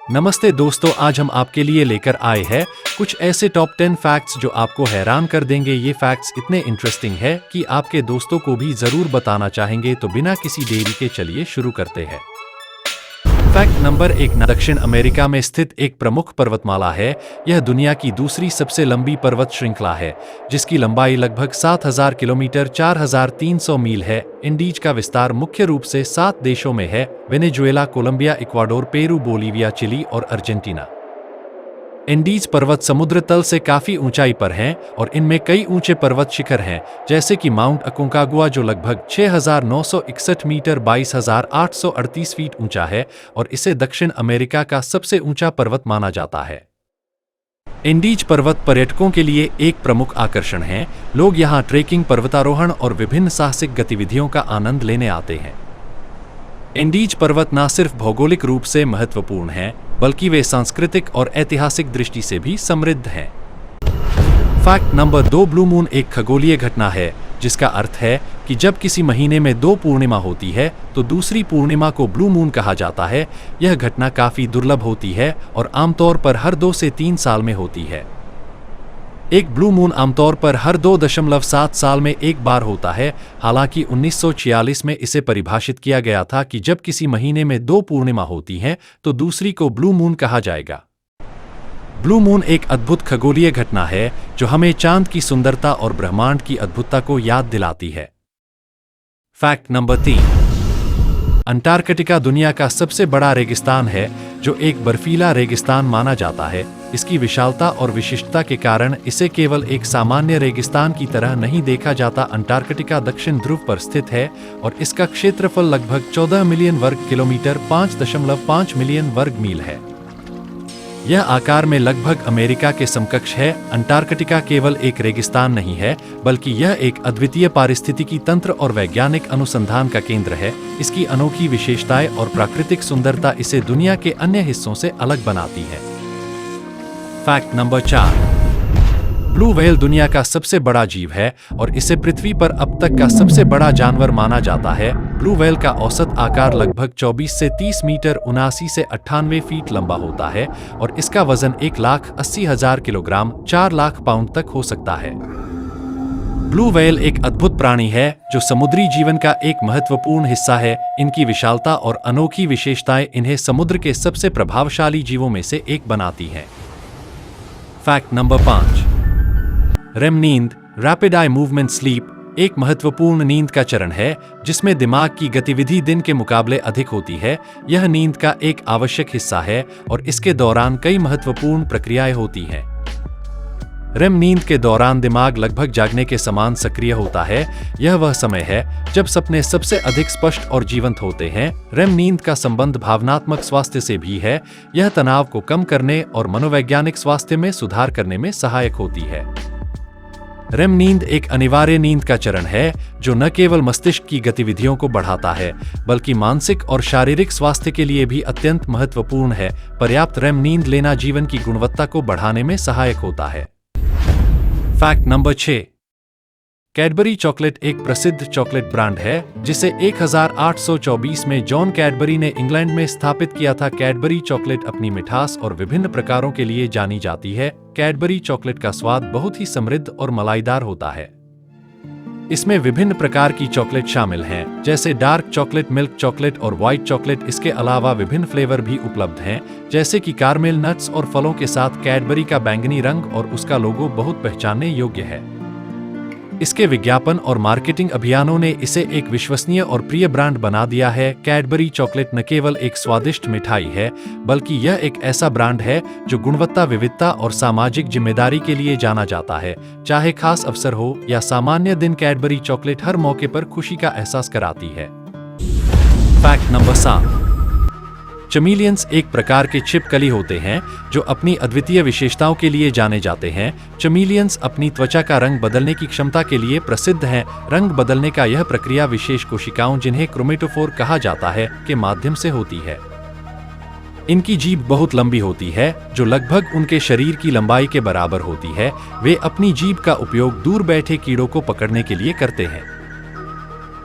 नमस्ते दोस्तों, आज हम आपके लिए लेकर आए हैं कुछ ऐसे टॉप 10 फैक्ट्स जो आपको हैरान कर देंगे। ये फैक्ट्स इतने इंटरेस्टिंग है कि आपके दोस्तों को भी जरूर बताना चाहेंगे। तो बिना किसी देरी के चलिए शुरू करते हैं। फैक्ट नंबर 1, दक्षिण अमेरिका में स्थित एक प्रमुख पर्वतमाला है। यह दुनिया की दूसरी सबसे लंबी पर्वत श्रृंखला है, जिसकी लंबाई लगभग 7000 किलोमीटर 4300 मील है। इंडीज का विस्तार मुख्य रूप से 7 देशों में है: Venezuela, Colombia, Ecuador, Peru, Bolivia, Chile और अर्जेंटीना। एंडीज पर्वत समुद्र तल से काफी ऊंचाई पर हैं और इनमें कई ऊंचे पर्वत शिखर हैं, जैसे कि माउंट अकोंकागुआ जो लगभग 6961 मीटर 22838 फीट ऊंचा है और इसे दक्षिण अमेरिका का सबसे ऊंचा पर्वत माना जाता है। एंडीज पर्वत पर्यटकों के लिए एक प्रमुख आकर्षण है। लोग यहाँ ट्रेकिंग, पर्वतारोहण और विभिन्न साहसिक गतिविधियों का आनंद लेने आते हैं। एंडीज पर्वत न सिर्फ भौगोलिक रूप से महत्वपूर्ण हैं, बल्कि वे सांस्कृतिक और ऐतिहासिक दृष्टि से भी समृद्ध हैं। फैक्ट नंबर 2, ब्लू मून एक खगोलीय घटना है, जिसका अर्थ है कि जब किसी महीने में 2 पूर्णिमा होती है तो दूसरी पूर्णिमा को ब्लू मून कहा जाता है। यह घटना काफी दुर्लभ होती है और आमतौर पर हर 2 से 3 साल में होती है। एक ब्लू मून आमतौर पर हर 2.7 साल में एक बार होता है। हालांकि 1946 में इसे परिभाषित किया गया था कि जब किसी महीने में 2 पूर्णिमा होती हैं तो दूसरी को ब्लू मून कहा जाएगा। ब्लू मून एक अद्भुत खगोलीय घटना है जो हमें चांद की सुंदरता और ब्रह्मांड की अद्भुतता को याद दिलाती है। फैक्ट नंबर 3, अंटार्कटिका दुनिया का सबसे बड़ा रेगिस्तान है, जो एक बर्फीला रेगिस्तान माना जाता है। इसकी विशालता और विशिष्टता के कारण इसे केवल एक सामान्य रेगिस्तान की तरह नहीं देखा जाता। अंटार्कटिका दक्षिण ध्रुव पर स्थित है और इसका क्षेत्रफल लगभग 14 मिलियन वर्ग किलोमीटर 5.5 मिलियन वर्ग मील है। यह आकार में लगभग अमेरिका के समकक्ष है। अंटार्कटिका केवल एक रेगिस्तान नहीं है, बल्कि यह एक अद्वितीय पारिस्थितिकी तंत्र और वैज्ञानिक अनुसंधान का केंद्र है। इसकी अनोखी विशेषताएं और प्राकृतिक सुंदरता इसे दुनिया के अन्य हिस्सों से अलग बनाती है। फैक्ट नंबर 4, ब्लू व्हेल दुनिया का सबसे बड़ा जीव है और इसे पृथ्वी पर अब तक का सबसे बड़ा जानवर माना जाता है। ब्लू व्हेल का औसत आकार लगभग 24 से 30 मीटर 79 से 98 फीट लंबा होता है और इसका वजन 1,80,000 किलोग्राम 4 लाख पाउंड तक हो सकता है। ब्लू व्हेल एक अद्भुत प्राणी है जो समुद्री जीवन का एक महत्वपूर्ण हिस्सा है। इनकी विशालता और अनोखी विशेषताएं इन्हें समुद्र के सबसे प्रभावशाली जीवों में से एक बनाती हैं। फैक्ट नंबर 5, रेम नींद, रैपिड आई मूवमेंट स्लीप, एक महत्वपूर्ण नींद का चरण है जिसमें दिमाग की गतिविधि दिन के मुकाबले अधिक होती है। यह नींद का एक आवश्यक हिस्सा है और इसके दौरान कई महत्वपूर्ण प्रक्रियाएं होती हैं। रेम नींद के दौरान दिमाग लगभग जागने के समान सक्रिय होता है। यह वह समय है जब सपने सबसे अधिक स्पष्ट और जीवंत होते हैं। रेम नींद का संबंध भावनात्मक स्वास्थ्य से भी है। यह तनाव को कम करने और मनोवैज्ञानिक स्वास्थ्य में सुधार करने में सहायक होती है। रेम नींद एक अनिवार्य नींद का चरण है जो न केवल मस्तिष्क की गतिविधियों को बढ़ाता है, बल्कि मानसिक और शारीरिक स्वास्थ्य के लिए भी अत्यंत महत्वपूर्ण है। पर्याप्त रेम नींद लेना जीवन की गुणवत्ता को बढ़ाने में सहायक होता है। फैक्ट नंबर 6, कैडबरी चॉकलेट एक प्रसिद्ध चॉकलेट ब्रांड है जिसे 1824 में जॉन कैडबरी ने इंग्लैंड में स्थापित किया था। कैडबरी चॉकलेट अपनी मिठास और विभिन्न प्रकारों के लिए जानी जाती है। कैडबरी चॉकलेट का स्वाद बहुत ही समृद्ध और मलाईदार होता है। इसमें विभिन्न प्रकार की चॉकलेट शामिल हैं, जैसे डार्क चॉकलेट, मिल्क चॉकलेट और व्हाइट चॉकलेट। इसके अलावा विभिन्न फ्लेवर भी उपलब्ध हैं, जैसे कि कारमेल, नट्स और फलों के साथ। कैडबरी का बैंगनी रंग और उसका लोगो बहुत पहचानने योग्य है। इसके विज्ञापन और मार्केटिंग अभियानों ने इसे एक विश्वसनीय और प्रिय ब्रांड बना दिया है। कैडबरी चॉकलेट न केवल एक स्वादिष्ट मिठाई है, बल्कि यह एक ऐसा ब्रांड है जो गुणवत्ता, विविधता और सामाजिक जिम्मेदारी के लिए जाना जाता है। चाहे खास अवसर हो या सामान्य दिन, कैडबरी चॉकलेट हर मौके पर खुशी का एहसास कराती है। फैक्ट नंबर 7, चमेलियंस एक प्रकार के छिपकली होते हैं जो अपनी अद्वितीय विशेषताओं के लिए जाने जाते हैं। चमेलियंस अपनी त्वचा का रंग बदलने की क्षमता के लिए प्रसिद्ध हैं। रंग बदलने का यह प्रक्रिया विशेष कोशिकाओं, जिन्हें क्रोमेटोफोर कहा जाता है, के माध्यम से होती है। इनकी जीभ बहुत लंबी होती है, जो लगभग उनके शरीर की लंबाई के बराबर होती है। वे अपनी जीभ का उपयोग दूर बैठे कीड़ों को पकड़ने के लिए करते हैं।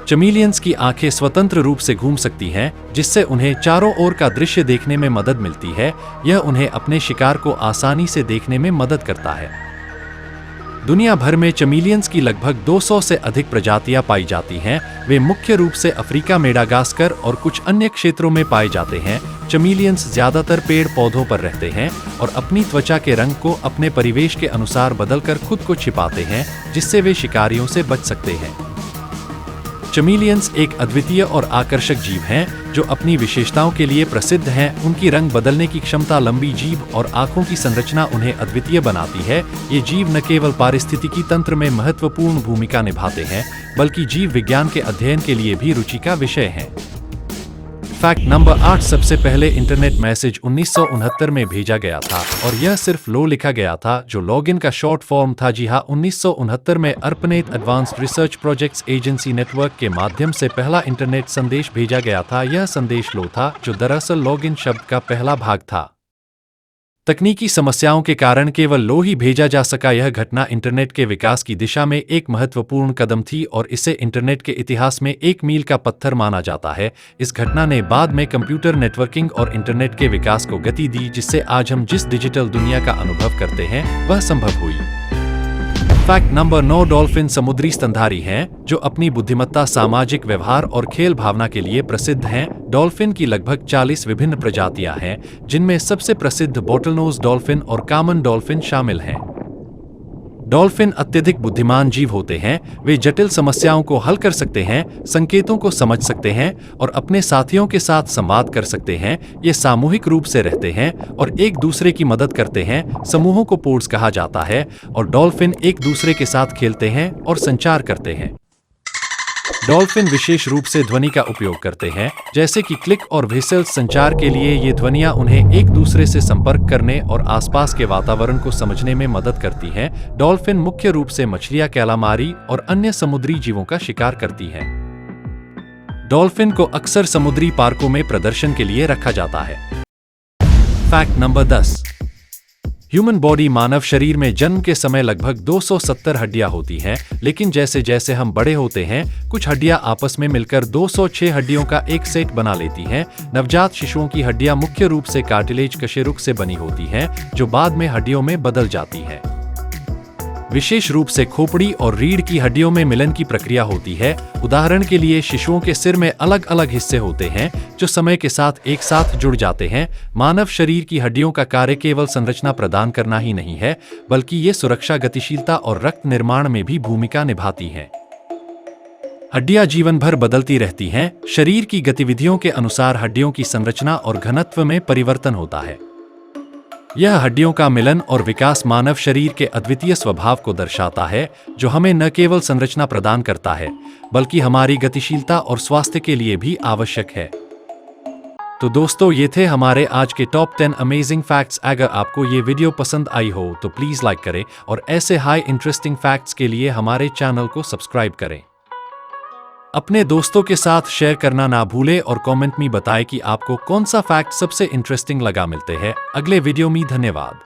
चमेलियंस की आंखें स्वतंत्र रूप से घूम सकती हैं, जिससे उन्हें चारों ओर का दृश्य देखने में मदद मिलती है। यह उन्हें अपने शिकार को आसानी से देखने में मदद करता है। दुनिया भर में चमेलियंस की लगभग 200 से अधिक प्रजातियां पाई जाती हैं। वे मुख्य रूप से अफ्रीका, मेडागास्कर और कुछ अन्य क्षेत्रों में पाए जाते हैं। चमेलियंस ज्यादातर पेड़ पौधों पर रहते हैं और अपनी त्वचा के रंग को अपने परिवेश के अनुसार बदलकर खुद को छिपाते हैं, जिससे वे शिकारियों से बच सकते हैं। चमेलियंस एक अद्वितीय और आकर्षक जीव हैं, जो अपनी विशेषताओं के लिए प्रसिद्ध हैं। उनकी रंग बदलने की क्षमता, लंबी जीभ और आंखों की संरचना उन्हें अद्वितीय बनाती है। ये जीव न केवल पारिस्थितिकी तंत्र में महत्वपूर्ण भूमिका निभाते हैं, बल्कि जीव विज्ञान के अध्ययन के लिए भी रुचि का विषय हैं। Fact number 8। सबसे पहले इंटरनेट मैसेज 1969 में भेजा गया था और यह सिर्फ लो लिखा गया था, जो लॉगिन का शॉर्ट फॉर्म था। जी हाँ, 1969 में ARPANET advanced research projects agency network के माध्यम से पहला इंटरनेट संदेश भेजा गया था। यह संदेश लो था, जो दरअसल लॉगिन शब्द का पहला भाग था। तकनीकी समस्याओं के कारण केवल लो ही भेजा जा सका। यह घटना इंटरनेट के विकास की दिशा में एक महत्वपूर्ण कदम थी और इसे इंटरनेट के इतिहास में एक मील का पत्थर माना जाता है। इस घटना ने बाद में कंप्यूटर नेटवर्किंग और इंटरनेट के विकास को गति दी, जिससे आज हम जिस डिजिटल दुनिया का अनुभव करते हैं वह संभव हुई। Fact number 9। डॉल्फिन समुद्री स्तनधारी हैं, जो अपनी बुद्धिमत्ता, सामाजिक व्यवहार और खेल भावना के लिए प्रसिद्ध हैं। डॉल्फिन की लगभग 40 विभिन्न प्रजातियां हैं, जिनमें सबसे प्रसिद्ध बॉटलनोज डॉल्फिन और कॉमन डॉल्फिन शामिल हैं। डॉल्फिन अत्यधिक बुद्धिमान जीव होते हैं। वे जटिल समस्याओं को हल कर सकते हैं, संकेतों को समझ सकते हैं और अपने साथियों के साथ संवाद कर सकते हैं। ये सामूहिक रूप से रहते हैं और एक दूसरे की मदद करते हैं। समूहों को पोड्स कहा जाता है और डॉल्फिन एक दूसरे के साथ खेलते हैं और संचार करते हैं। डॉल्फिन विशेष रूप से ध्वनि का उपयोग करते हैं, जैसे कि क्लिक और व्हिसल्स। संचार के लिए ये ध्वनियाँ उन्हें एक दूसरे से संपर्क करने और आसपास के वातावरण को समझने में मदद करती हैं। डॉल्फिन मुख्य रूप से मछलियाँ, कैलामारी और अन्य समुद्री जीवों का शिकार करती हैं। डॉल्फिन को अक्सर समुद्री पार्कों में प्रदर्शन के लिए रखा जाता है। Fact number 10। ह्यूमन बॉडी, मानव शरीर में जन्म के समय लगभग 270 हड्डियां होती हैं, लेकिन जैसे जैसे हम बड़े होते हैं, कुछ हड्डियां आपस में मिलकर 206 हड्डियों का एक सेट बना लेती हैं। नवजात शिशुओं की हड्डियां मुख्य रूप से कार्टिलेज, कशेरुक से बनी होती हैं, जो बाद में हड्डियों में बदल जाती हैं। विशेष रूप से खोपड़ी और रीढ़ की हड्डियों में मिलन की प्रक्रिया होती है। उदाहरण के लिए, शिशुओं के सिर में अलग अलग हिस्से होते हैं, जो समय के साथ एक साथ जुड़ जाते हैं। मानव शरीर की हड्डियों का कार्य केवल संरचना प्रदान करना ही नहीं है, बल्कि ये सुरक्षा, गतिशीलता और रक्त निर्माण में भी भूमिका निभाती हैं। हड्डियां जीवन भर बदलती रहती हैं। शरीर की गतिविधियों के अनुसार हड्डियों की संरचना और घनत्व में परिवर्तन होता है। यह हड्डियों का मिलन और विकास मानव शरीर के अद्वितीय स्वभाव को दर्शाता है, जो हमें न केवल संरचना प्रदान करता है, बल्कि हमारी गतिशीलता और स्वास्थ्य के लिए भी आवश्यक है। तो दोस्तों, ये थे हमारे आज के टॉप 10 अमेजिंग फैक्ट्स। अगर आपको ये वीडियो पसंद आई हो तो प्लीज लाइक करें और ऐसे हाई इंटरेस्टिंग फैक्ट्स के लिए हमारे चैनल को सब्सक्राइब करें। अपने दोस्तों के साथ शेयर करना ना भूलें और कमेंट में बताएं कि आपको कौन सा फैक्ट सबसे इंटरेस्टिंग लगा। मिलते हैं अगले वीडियो में। धन्यवाद।